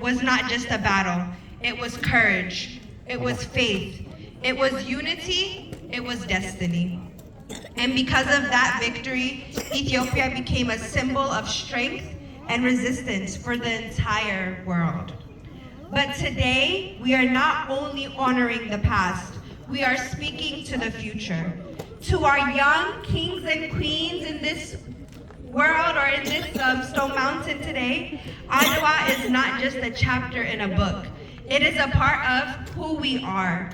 was not just a battle. It was courage. It was faith. It was unity. It was destiny. And because of that victory, Ethiopia became a symbol of strength and resistance for the entire world. But today, we are not only honoring the past, we are speaking to the future. To our young kings and queens in this world or in this Stone Mountain today, Adwa is not just a chapter in a book. It is a part of who we are.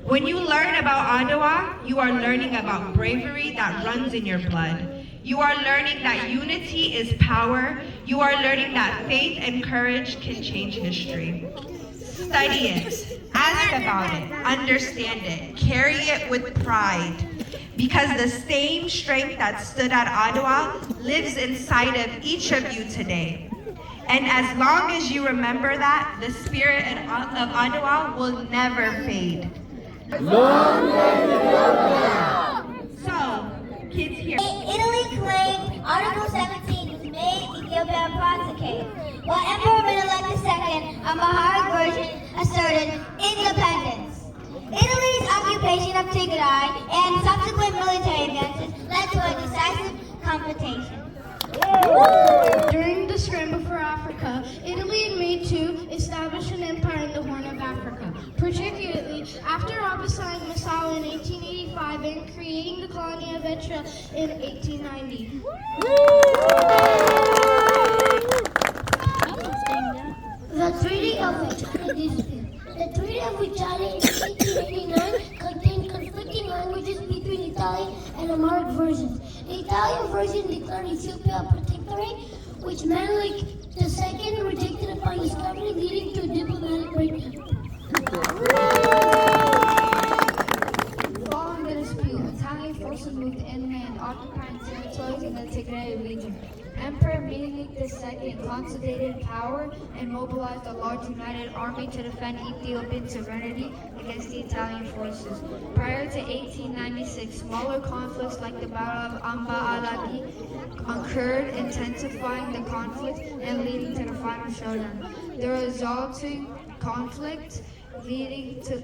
When you learn about Adwa, you are learning about bravery that runs in your blood. You are learning that unity is power. You are learning that faith and courage can change history. Study it, ask about it, understand it, carry it with pride. Because the same strength that stood at Adwa lives inside of each of you today. And as long as you remember that, the spirit of Adwa will never fade. Long live Ethiopia! So, kids here. Italy claimed Article 17 was made Ethiopia abdicate, while Emperor Menelik II, a Amharic version, asserted independence. Italy's occupation of Tigray and subsequent military advances led to a decisive confrontation. During the scramble for Africa, Italy had made to establish an empire in the Horn of Africa, particularly after occupying Massawa in 1885 and creating the colony of Eritrea in 1890. The Treaty of Witchale in 1889 contained conflicting languages between Italian and Amharic versions. The Italian version declared Ethiopia a protectorate, which Menelik II rejected upon discovery, leading to a diplomatic breakdown. Following the dispute, Italian forces moved inland, occupying territories in the Tigray region. Emperor Menelik II consolidated power and mobilized a large united army to defend Ethiopian sovereignty against the Italian forces. Prior to 1896, smaller conflicts like the Battle of Amba Alagi occurred, intensifying the conflict and leading to the final showdown. The resulting conflict, leading to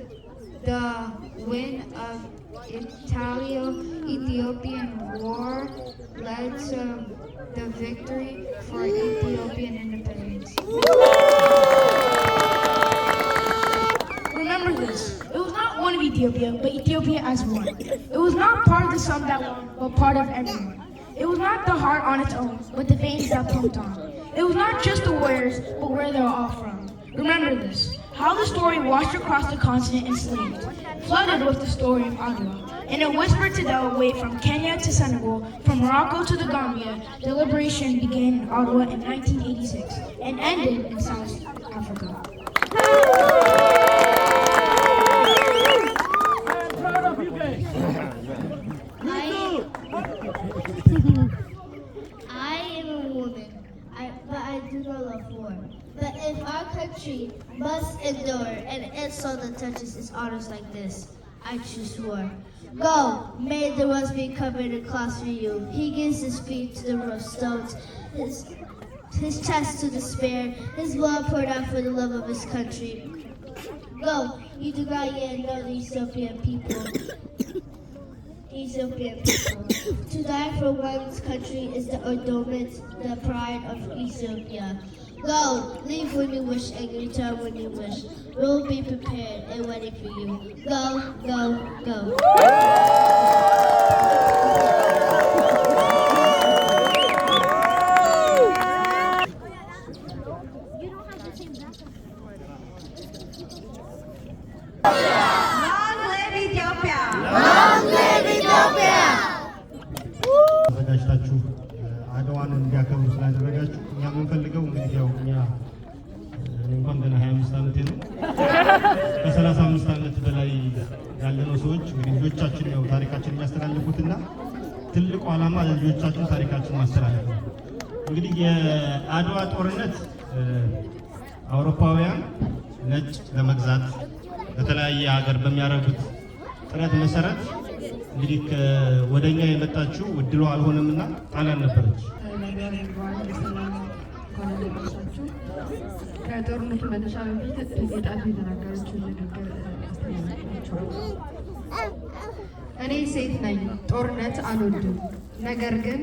the win of Italo-Ethiopian War, led to the victory for Ethiopian independence. Remember this, it was not one of Ethiopia, but Ethiopia as one. It was not part of the some that won, but part of everyone. It was not the heart on its own, but the veins that pumped on. It was not just the warriors, but where they're all from. Remember this, how the story washed across the continent enslaved, flooded with the story of Adwa. And it whispered to the way from Kenya to Senegal, from Morocco to the Gambia. The liberation began in Ottawa in 1986 and ended in South Africa. I'm proud of you guys. I am a woman, but I do not love war. But if our country must endure an insult that touches its honors like this, I choose war. Go, may the rose be covered in cloths for you. He gives his feet to the rough stones, his chest to despair, his blood poured out for the love of his country. Go, you do not yet know the Ethiopian people. To die for one's country is the endowment, the pride of Ethiopia. Go, leave when you wish and return when you wish. We'll be prepared and waiting for you. Go, go, go. Long live Ethiopia! Long live Ethiopia! ተዘጋጅታችሁ አድዋን እንዲያከብሩ ስላደረጋችሁ እኛ የምንፈልገው እንግዲህ ያው እኛ እንኳን ገና 25 ዓመቴ ነው ከ35 ዓመት በላይ ያለነው ሰዎች እንግዲህ ልጆቻችን ያው ታሪካችን የሚያስተላልፉትና ትልቁ ዓላማ ለልጆቻችን ታሪካችን ማስተላለፍ ነው። እንግዲህ የአድዋ ጦርነት አውሮፓውያን ነጭ ለመግዛት በተለያየ ሀገር በሚያደርጉት ጥረት መሰረት እንግዲህ ወደኛ የመጣችው እድሉ አልሆነምና ጣሊያን ነበረች። እንኳን አደረሳችሁ። ከጦርነቱ መነሻ በፊት ጣቱ የተናገረችውን ንግግር አስተላልፋችኋለሁ። እኔ ሴት ነኝ፣ ጦርነት አልወድም። ነገር ግን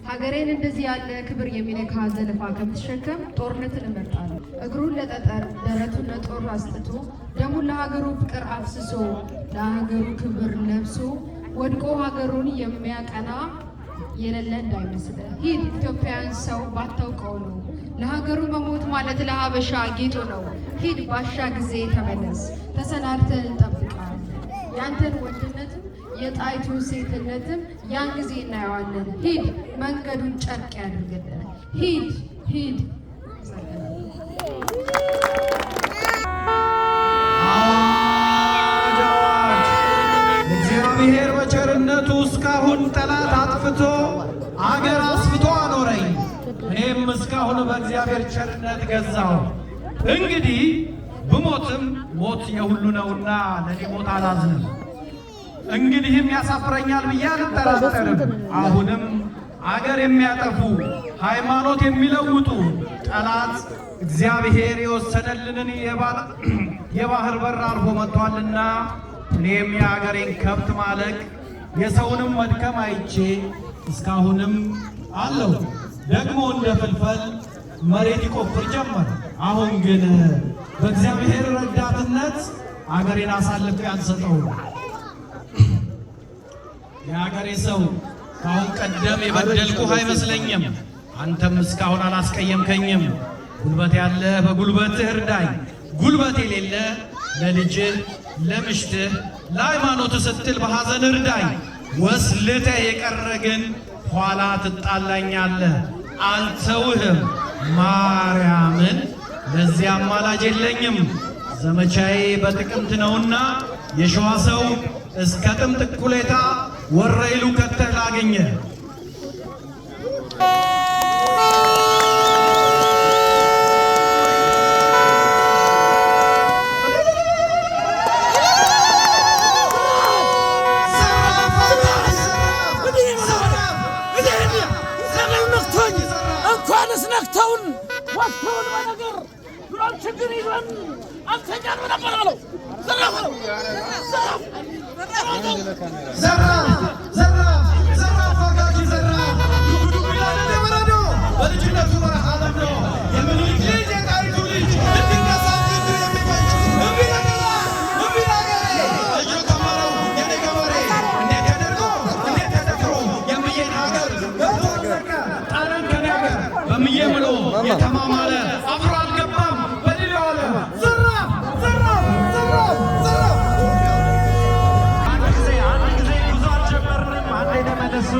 ሀገሬን እንደዚህ ያለ ክብር የሚነካ ዘለፋ ከምትሸከም ጦርነትን እመርጣለሁ። እግሩን ለጠጠር ደረቱን ለጦር አስጥቶ ደሙን ለሀገሩ ፍቅር አፍስሶ ለሀገሩ ክብር ለብሶ ወድቆ ሀገሩን የሚያቀና የሌለ እንዳይመስልህ። ሂድ ኢትዮጵያውያን ሰው ባታውቀው ነው ለሀገሩ መሞት ማለት ለሀበሻ ጌጡ ነው። ሂድ ባሻ ጊዜ ተመለስ፣ ተሰናድተን እንጠብቃለን። ያንተን ወንድነትም የጣይቱ ሴትነትም ያን ጊዜ እናየዋለን። ሂድ መንገዱን ጨርቅ ያድርግልን። ሂድ ሂድ። እግዚአብሔር በቸርነቱ እስካሁን ጠላት አጥፍቶ አገር አስፍቶ አኖረኝ። እኔም እስካሁን በእግዚአብሔር ቸርነት ገዛው። እንግዲህ ብሞትም ሞት የሁሉ ነውና ለኔ ሞት አላዝንም። እንግዲህም ያሳፍረኛል ብዬ አልጠራጠርም። አሁንም አገር የሚያጠፉ ሃይማኖት የሚለውጡ ጠላት እግዚአብሔር የወሰነልንን የባህር በር አልፎ መጥቷልና እኔም የአገሬን ከብት ማለቅ የሰውንም መድከም አይቼ እስካሁንም አለው። ደግሞ እንደ ፍልፈል መሬት ይቆፍር ጀመር። አሁን ግን በእግዚአብሔር ረዳትነት አገሬን አሳልፌ አልሰጠውም። የአገሬ ሰው ከአሁን ቀደም የበደልኩህ አይመስለኝም። አንተም እስካሁን አላስቀየምከኝም። ጉልበት ያለ በጉልበትህ እርዳኝ፣ ጉልበት የሌለ ለልጅህ ለምሽትህ ለሃይማኖትህ ስትል በሐዘን እርዳኝ። ወስልተህ የቀረ ግን ኋላ ትጣላኛለህ። አልተውህም ማርያምን፣ ለዚያ አማላጅ የለኝም። ዘመቻዬ በጥቅምት ነውና የሸዋ ሰው እስከ ጥምጥ እኩሌታ ወረይሉ ከተህ ላገኘ እንኳንስ ነክተውን ወጥተውን በነገር ብሎን ችግር ይዞን አንተኛን ነበር አለው። ዘራፍ ነው ዘራፍ አጋጂ ዘራፍ ጉዱ ይላል እንደበረዶ በልጅነቱ በረሃ ለምዶ የምኒልክ ልጅ የጣይቱ ልጅ እንዲነሳ የሚመች እምቢ ነገሬ እጁ ተማረው የኔ ገበሬ እንዴት ተደርጎ እንዴት ተደፍሮ የምዬን ሀገር ገብቶ ዘጋ ጣረን ከኔ ሀገር በምዬ ምሎ የተማማለ አብሮ አልገባም በድል ዋለ። ዘራፍ ዘራፍ ዘራፍ ዘራፍ አንድ ጊዜ ጉዞ አልጀመርንም። አንዴ ተመለሱ።